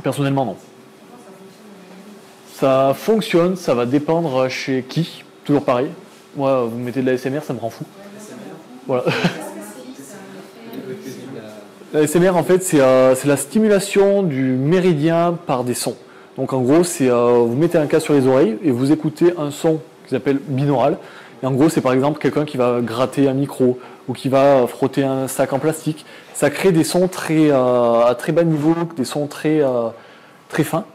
Personnellement, non. Ça fonctionne, ça va dépendre chez qui. Toujours pareil. Moi, vous mettez de la SMR, ça me rend fou. Voilà. La SMR, en fait, c'est la stimulation du méridien par des sons. Donc, en gros, c'est vous mettez un casque sur les oreilles et vous écoutez un son qui s'appelle binaural. Et en gros, c'est par exemple quelqu'un qui va gratter un micro ou qui va frotter un sac en plastique. Ça crée des sons à très bas niveau, des sons très fins.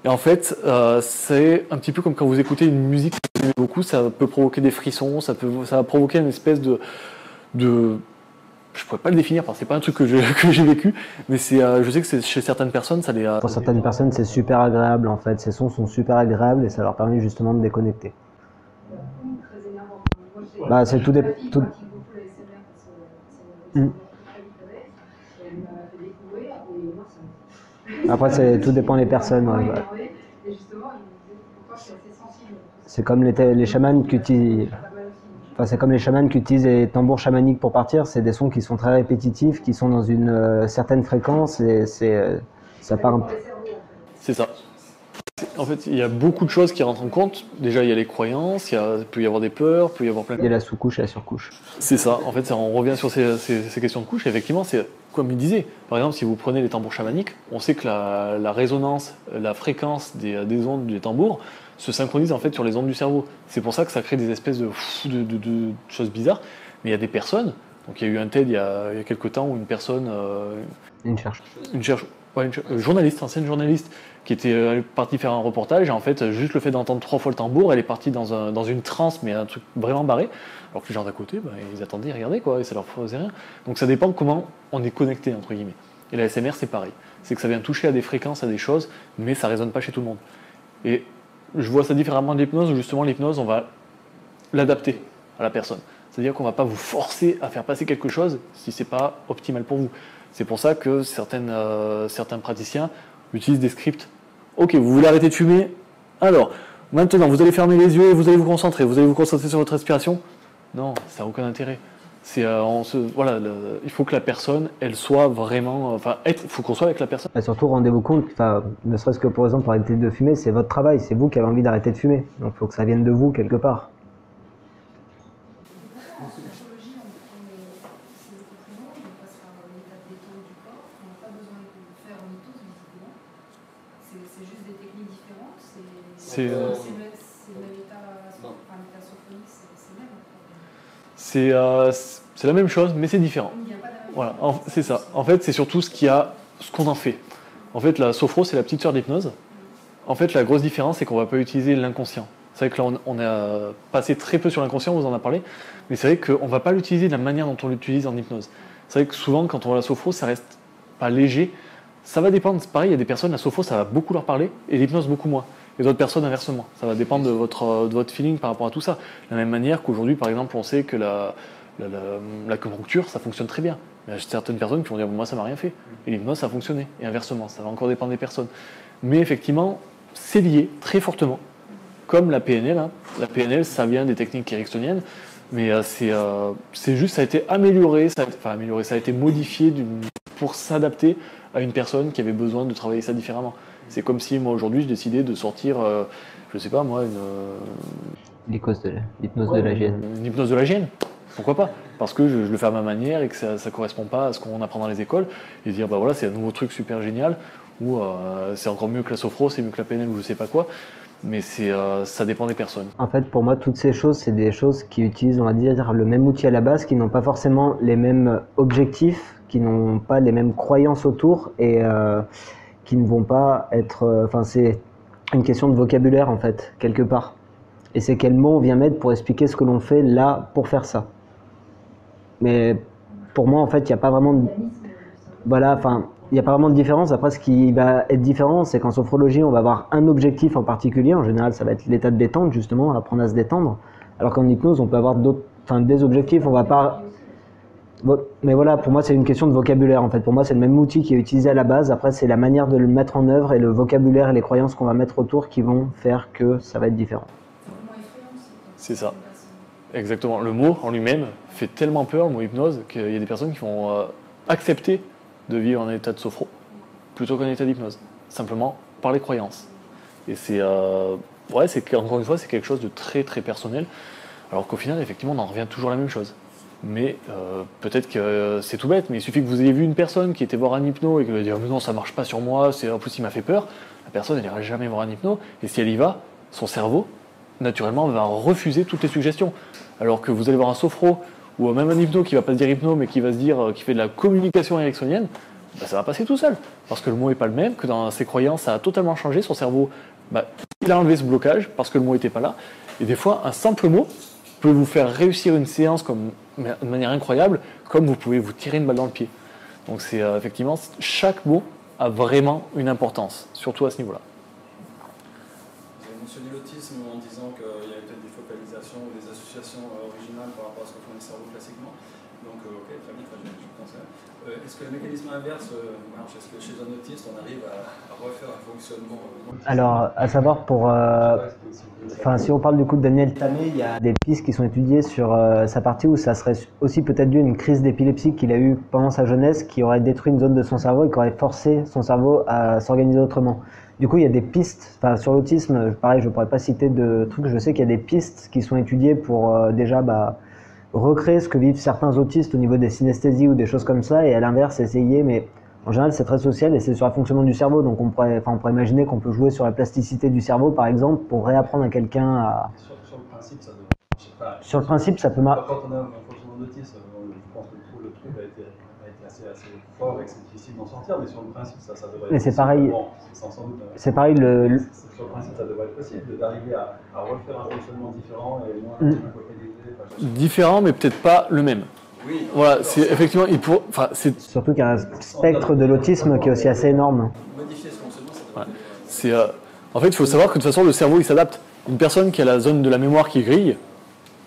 Et en fait, c'est un petit peu comme quand vous écoutez une musique que vous aimez beaucoup, ça peut provoquer des frissons, ça va provoquer une espèce de je pourrais pas le définir parce que c'est pas un truc que j'ai vécu, mais je sais que chez certaines personnes, ça les. Pour certaines personnes, c'est super agréable en fait. Ces sons sont super agréables et ça leur permet justement de déconnecter. Bah, c'est tout. Après, tout dépend des personnes. Ouais. C'est comme les chamans qui utilisent. Enfin, c'est comme les chamans qui utilisent les tambours chamaniques pour partir. C'est des sons qui sont très répétitifs, qui sont dans une certaine fréquence et ça part un peu. C'est ça. En fait, il y a beaucoup de choses qui rentrent en compte. Déjà, il y a les croyances, il peut y avoir des peurs, il peut y avoir plein de... Il y a la sous-couche et la surcouche. C'est ça. En fait, on revient sur ces questions de couche. Effectivement, c'est comme il disait. Par exemple, si vous prenez les tambours chamaniques, on sait que la résonance, la fréquence des ondes des tambours se synchronise en fait sur les ondes du cerveau. C'est pour ça que ça crée des espèces de choses bizarres. Mais il y a des personnes. Donc, il y a eu un TED il y a quelques temps où une personne... Une journaliste, ancienne journaliste, qui était partie faire un reportage, et en fait, juste le fait d'entendre 3 fois le tambour, elle est partie dans une transe, mais un truc vraiment barré, alors que les gens d'à côté, ils attendaient, ils regardaient, quoi, et ça leur faisait rien. Donc ça dépend comment on est connecté, entre guillemets. Et la SMR, c'est pareil. C'est que ça vient toucher à des fréquences, à des choses, mais ça résonne pas chez tout le monde. Et je vois ça différemment de l'hypnose, où justement l'hypnose, on va l'adapter à la personne. C'est-à-dire qu'on va pas vous forcer à faire passer quelque chose si c'est pas optimal pour vous. C'est pour ça que certains praticiens utilisent des scripts. Ok, vous voulez arrêter de fumer? Alors, maintenant, vous allez fermer les yeux et vous allez vous concentrer. Vous allez vous concentrer sur votre respiration? Non, ça n'a aucun intérêt. Voilà, il faut que la personne, elle soit vraiment... il faut qu'on soit avec la personne. Et surtout, rendez-vous compte, ne serait-ce que pour exemple, pour arrêter de fumer, c'est votre travail. C'est vous qui avez envie d'arrêter de fumer. Donc, il faut que ça vienne de vous quelque part. C'est juste des techniques différentes. C'est le même état, l'état sophronique, c'est le même. C'est la même chose, mais c'est différent. Voilà, c'est ça. En fait, c'est surtout ce qu'on en fait. En fait, la sophro, c'est la petite sœur de l'hypnose. En fait, la grosse différence, c'est qu'on ne va pas utiliser l'inconscient. C'est vrai que là, on a passé très peu sur l'inconscient, on vous en a parlé, mais c'est vrai qu'on ne va pas l'utiliser de la manière dont on l'utilise en hypnose. C'est vrai que souvent, quand on voit la sophro, ça reste pas léger. Ça va dépendre, c'est pareil, il y a des personnes, la sophro, ça va beaucoup leur parler, et l'hypnose beaucoup moins. Et d'autres personnes, inversement. Ça va dépendre de votre feeling par rapport à tout ça. De la même manière qu'aujourd'hui, par exemple, on sait que l'acupuncture, ça fonctionne très bien. Mais il y a certaines personnes qui vont dire, moi, ça m'a rien fait. Et l'hypnose, ça a fonctionné. Et inversement, ça va encore dépendre des personnes. Mais effectivement, c'est lié très fortement. Comme la PNL. Hein. La PNL, ça vient des techniques ericksoniennes. Mais c'est juste, ça a été amélioré, ça a été modifié pour s'adapter à une personne qui avait besoin de travailler ça différemment. C'est comme si moi aujourd'hui je décidais de sortir, je sais pas moi, l'hypnose de la gêne. Une hypnose de la gêne, pourquoi pas? Parce que je le fais à ma manière et que ça ne correspond pas à ce qu'on apprend dans les écoles. Et dire bah voilà, c'est un nouveau truc super génial, ou c'est encore mieux que la sophro, c'est mieux que la PNL ou je sais pas quoi. Mais ça dépend des personnes. En fait, pour moi, toutes ces choses, c'est des choses qui utilisent, on va dire, le même outil à la base, qui n'ont pas forcément les mêmes objectifs, qui n'ont pas les mêmes croyances autour et qui ne vont pas être... c'est une question de vocabulaire, en fait, quelque part. Et c'est quel mot on vient mettre pour expliquer ce que l'on fait là pour faire ça. Mais pour moi, en fait, il n'y a pas vraiment de... Voilà, il n'y a pas vraiment de différence. Après, ce qui va être différent, c'est qu'en sophrologie, on va avoir un objectif en particulier. En général, ça va être l'état de détente, justement, apprendre à se détendre. Alors qu'en hypnose, on peut avoir des objectifs. On va pas... Mais voilà, pour moi, c'est une question de vocabulaire, en fait. Pour moi, c'est le même outil qui est utilisé à la base. Après, c'est la manière de le mettre en œuvre et le vocabulaire et les croyances qu'on va mettre autour qui vont faire que ça va être différent. C'est ça. Exactement. Le mot en lui-même fait tellement peur, le mot hypnose, qu'il y a des personnes qui vont accepter de vivre en état de sophro plutôt qu'en état d'hypnose. simplement par les croyances. Et encore une fois, c'est quelque chose de très très personnel, alors qu'au final, effectivement, on en revient toujours à la même chose. Mais peut-être que c'est tout bête, mais il suffit que vous ayez vu une personne qui était voir un hypno et qu'elle a dit « mais non, ça marche pas sur moi, en plus il m'a fait peur », la personne elle n'ira jamais voir un hypno, et si elle y va, son cerveau, naturellement, va refuser toutes les suggestions. Alors que vous allez voir un sophro, ou même un hypno qui ne va pas se dire hypno, mais qui va se dire qui fait de la communication ericksonienne, bah, ça va passer tout seul. Parce que le mot n'est pas le même, que dans ses croyances, ça a totalement changé, son cerveau, il a enlevé ce blocage, parce que le mot n'était pas là. Et des fois, un simple mot peut vous faire réussir une séance de manière incroyable, comme vous pouvez vous tirer une balle dans le pied. Donc c'est effectivement, chaque mot a vraiment une importance, surtout à ce niveau-là. Vous avez mentionné l'autisme en disant qu'il y avait peut-être des focalisations ou des associations originales par rapport à ce que font les cerveaux classiquement. Donc ok, très bien, je pense. Est-ce que le mécanisme inverse marche? Est-ce que chez un autiste, on arrive à refaire un fonctionnement Alors, à savoir si on parle du coup de Daniel Tamé, il y a des pistes qui sont étudiées sur sa partie où ça serait aussi peut-être dû à une crise d'épilepsie qu'il a eue pendant sa jeunesse, qui aurait détruit une zone de son cerveau et qui aurait forcé son cerveau à s'organiser autrement. Du coup, il y a des pistes, sur l'autisme, pareil, je ne pourrais pas citer de trucs, je sais qu'il y a des pistes qui sont étudiées pour déjà recréer ce que vivent certains autistes au niveau des synesthésies ou des choses comme ça, et à l'inverse, essayer, mais en général, c'est très social et c'est sur le fonctionnement du cerveau, donc on pourrait imaginer qu'on peut jouer sur la plasticité du cerveau, par exemple, pour réapprendre à quelqu'un à... Sur le principe, ça devrait marcher pas. Sur le principe, ça peut marcher. Quand on a un fonctionnement d'autisme, je pense que le truc a été assez fort et que c'est difficile d'en sortir, mais sur le principe, ça devrait être Mais c'est pareil. Bon, sans doute, c'est pareil, sur le principe, ça devrait être possible d'arriver à refaire un fonctionnement différent et moins focalisé. Différent, mais peut-être pas le même. Oui, voilà, c'est effectivement, surtout qu'il y a un spectre de l'autisme qui est aussi assez énorme. Modifier ce fonctionnement, ça devrait être... En fait, il faut savoir que de toute façon, le cerveau, il s'adapte. Une personne qui a la zone de la mémoire qui grille,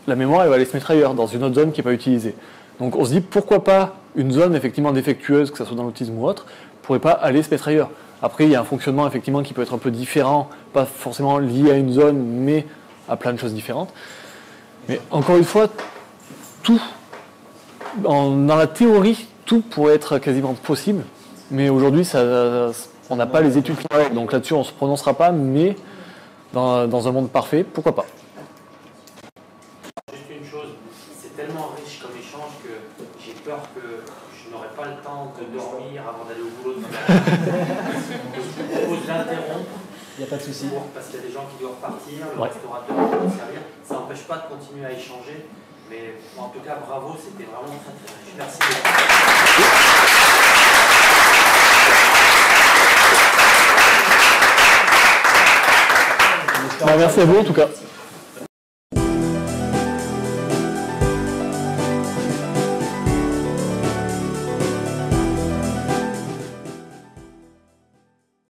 la mémoire, elle va aller se mettre ailleurs, dans une autre zone qui n'est pas utilisée. Donc on se dit, pourquoi pas une zone effectivement défectueuse, que ce soit dans l'autisme ou autre, pourrait pas aller se mettre ailleurs. Après, il y a un fonctionnement effectivement qui peut être un peu différent, pas forcément lié à une zone, mais à plein de choses différentes. Mais encore une fois, tout, dans la théorie, tout pourrait être quasiment possible, mais aujourd'hui, on n'a pas les études claires, donc là-dessus, on ne se prononcera pas, mais dans un monde parfait, pourquoi pas. Juste une chose, c'est tellement riche comme échange que j'ai peur que je n'aurai pas le temps de dormir avant d'aller au boulot. Je propose d'interrompre. Il n'y a pas de souci. Parce qu'il y a des gens qui doivent partir, le restaurateur qui doit servir. Ça n'empêche pas de continuer à échanger. Mais en tout cas, bravo, c'était vraiment très très riche. Merci. Merci à vous en tout cas.